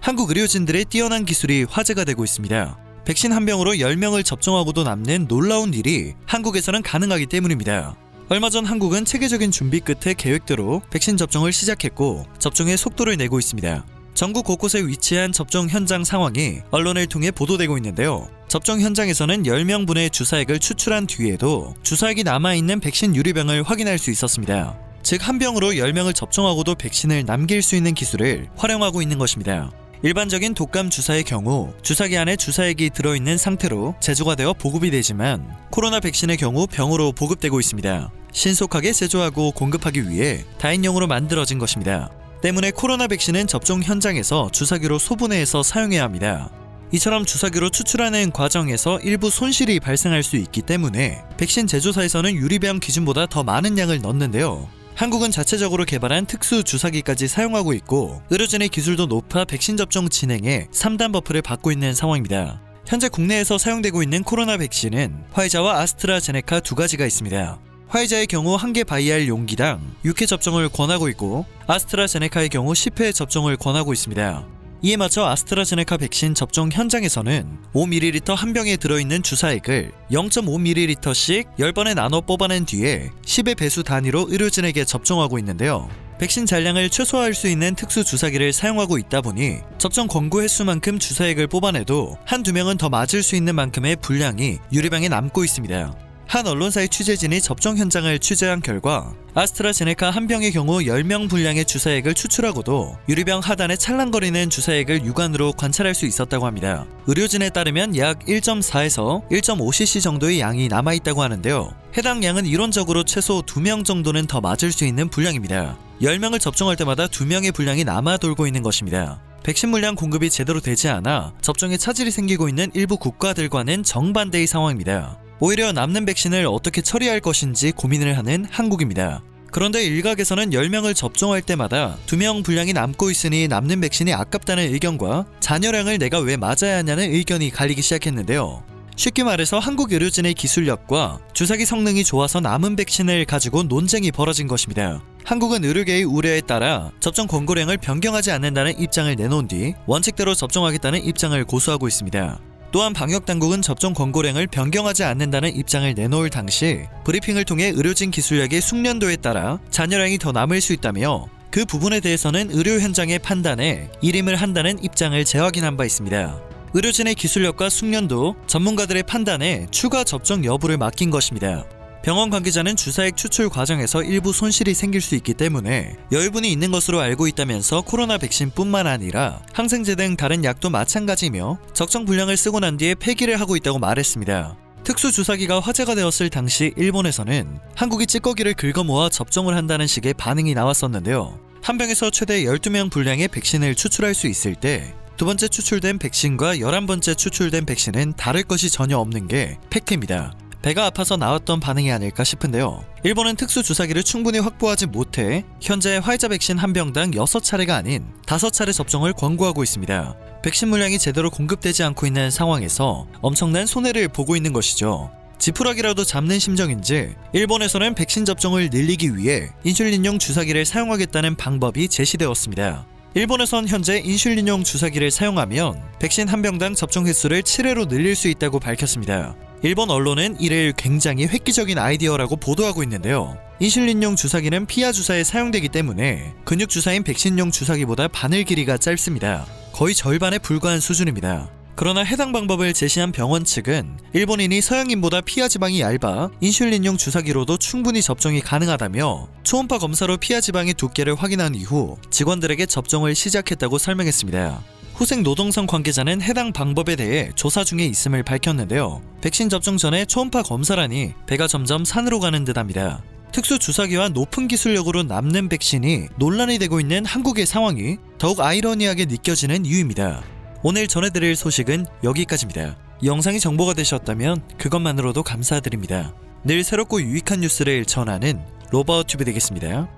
한국 의료진들의 뛰어난 기술이 화제가 되고 있습니다. 백신 한 병으로 10명을 접종하고도 남는 놀라운 일이 한국에서는 가능하기 때문입니다. 얼마 전 한국은 체계적인 준비 끝에 계획대로 백신 접종을 시작했고 접종의 속도를 내고 있습니다. 전국 곳곳에 위치한 접종 현장 상황이 언론을 통해 보도되고 있는데요. 접종 현장에서는 10명분의 주사액을 추출한 뒤에도 주사액이 남아있는 백신 유리병을 확인할 수 있었습니다. 즉 한 병으로 10명을 접종하고도 백신을 남길 수 있는 기술을 활용하고 있는 것입니다. 일반적인 독감 주사의 경우 주사기 안에 주사액이 들어있는 상태로 제조가 되어 보급이 되지만 코로나 백신의 경우 병으로 보급되고 있습니다. 신속하게 제조하고 공급하기 위해 다인용으로 만들어진 것입니다. 때문에 코로나 백신은 접종 현장에서 주사기로 소분해서 사용해야 합니다. 이처럼 주사기로 추출하는 과정에서 일부 손실이 발생할 수 있기 때문에 백신 제조사에서는 유리병 기준보다 더 많은 양을 넣는데요. 한국은 자체적으로 개발한 특수 주사기까지 사용하고 있고 의료진의 기술도 높아 백신 접종 진행에 3단 버프를 받고 있는 상황입니다. 현재 국내에서 사용되고 있는 코로나 백신은 화이자와 아스트라제네카 두 가지가 있습니다. 화이자의 경우 1개 바이알 용기당 6회 접종을 권하고 있고 아스트라제네카의 경우 10회 접종을 권하고 있습니다. 이에 맞춰 아스트라제네카 백신 접종 현장에서는 5ml 한 병에 들어있는 주사액을 0.5ml씩 10번에 나눠 뽑아낸 뒤에 10의 배수 단위로 의료진에게 접종하고 있는데요. 백신 잔량을 최소화할 수 있는 특수 주사기를 사용하고 있다 보니 접종 권고 횟수만큼 주사액을 뽑아내도 한두 명은 더 맞을 수 있는 만큼의 분량이 유리병에 남고 있습니다. 한 언론사의 취재진이 접종 현장을 취재한 결과 아스트라제네카 한 병의 경우 10명 분량의 주사액을 추출하고도 유리병 하단에 찰랑거리는 주사액을 육안으로 관찰할 수 있었다고 합니다. 의료진에 따르면 약 1.4에서 1.5cc 정도의 양이 남아있다고 하는데요. 해당 양은 이론적으로 최소 2명 정도는 더 맞을 수 있는 분량입니다. 10명을 접종할 때마다 2명의 분량이 남아 돌고 있는 것입니다. 백신 물량 공급이 제대로 되지 않아 접종에 차질이 생기고 있는 일부 국가들과는 정반대의 상황입니다. 오히려 남는 백신을 어떻게 처리할 것인지 고민을 하는 한국입니다. 그런데 일각에서는 10명을 접종할 때마다 2명 분량이 남고 있으니 남는 백신이 아깝다는 의견과 잔여량을 내가 왜 맞아야 하냐는 의견이 갈리기 시작했는데요. 쉽게 말해서 한국 의료진의 기술력과 주사기 성능이 좋아서 남은 백신을 가지고 논쟁이 벌어진 것입니다. 한국은 의료계의 우려에 따라 접종 권고량을 변경하지 않는다는 입장을 내놓은 뒤 원칙대로 접종하겠다는 입장을 고수하고 있습니다. 또한 방역당국은 접종 권고량을 변경하지 않는다는 입장을 내놓을 당시 브리핑을 통해 의료진 기술력의 숙련도에 따라 잔여량이 더 남을 수 있다며 그 부분에 대해서는 의료 현장의 판단에 일임을 한다는 입장을 재확인한 바 있습니다. 의료진의 기술력과 숙련도, 전문가들의 판단에 추가 접종 여부를 맡긴 것입니다. 병원 관계자는 주사액 추출 과정에서 일부 손실이 생길 수 있기 때문에 여유분이 있는 것으로 알고 있다면서 코로나 백신뿐만 아니라 항생제 등 다른 약도 마찬가지며 적정 분량을 쓰고 난 뒤에 폐기를 하고 있다고 말했습니다. 특수 주사기가 화제가 되었을 당시 일본에서는 한국이 찌꺼기를 긁어모아 접종을 한다는 식의 반응이 나왔었는데요. 한 병에서 최대 12명 분량의 백신을 추출할 수 있을 때 두 번째 추출된 백신과 11번째 추출된 백신은 다를 것이 전혀 없는 게 팩트입니다. 배가 아파서 나왔던 반응이 아닐까 싶은데요. 일본은 특수 주사기를 충분히 확보하지 못해 현재 화이자 백신 한 병당 6차례가 아닌 5차례 접종을 권고하고 있습니다. 백신 물량이 제대로 공급되지 않고 있는 상황에서 엄청난 손해를 보고 있는 것이죠. 지푸라기라도 잡는 심정인지 일본에서는 백신 접종을 늘리기 위해 인슐린용 주사기를 사용하겠다는 방법이 제시되었습니다. 일본에선 현재 인슐린용 주사기를 사용하면 백신 한 병당 접종 횟수를 7회로 늘릴 수 있다고 밝혔습니다. 일본 언론은 이를 굉장히 획기적인 아이디어라고 보도하고 있는데요. 인슐린용 주사기는 피하 주사에 사용되기 때문에 근육 주사인 백신용 주사기보다 바늘 길이가 짧습니다. 거의 절반에 불과한 수준입니다. 그러나 해당 방법을 제시한 병원 측은 일본인이 서양인보다 피하 지방이 얇아 인슐린용 주사기로도 충분히 접종이 가능하다며 초음파 검사로 피하 지방의 두께를 확인한 이후 직원들에게 접종을 시작했다고 설명했습니다. 후생 노동성 관계자는 해당 방법에 대해 조사 중에 있음을 밝혔는데요. 백신 접종 전에 초음파 검사라니 배가 점점 산으로 가는 듯합니다. 특수 주사기와 높은 기술력으로 남는 백신이 논란이 되고 있는 한국의 상황이 더욱 아이러니하게 느껴지는 이유입니다. 오늘 전해드릴 소식은 여기까지입니다. 영상이 정보가 되셨다면 그것만으로도 감사드립니다. 늘 새롭고 유익한 뉴스를 전하는 로바어튜브 되겠습니다.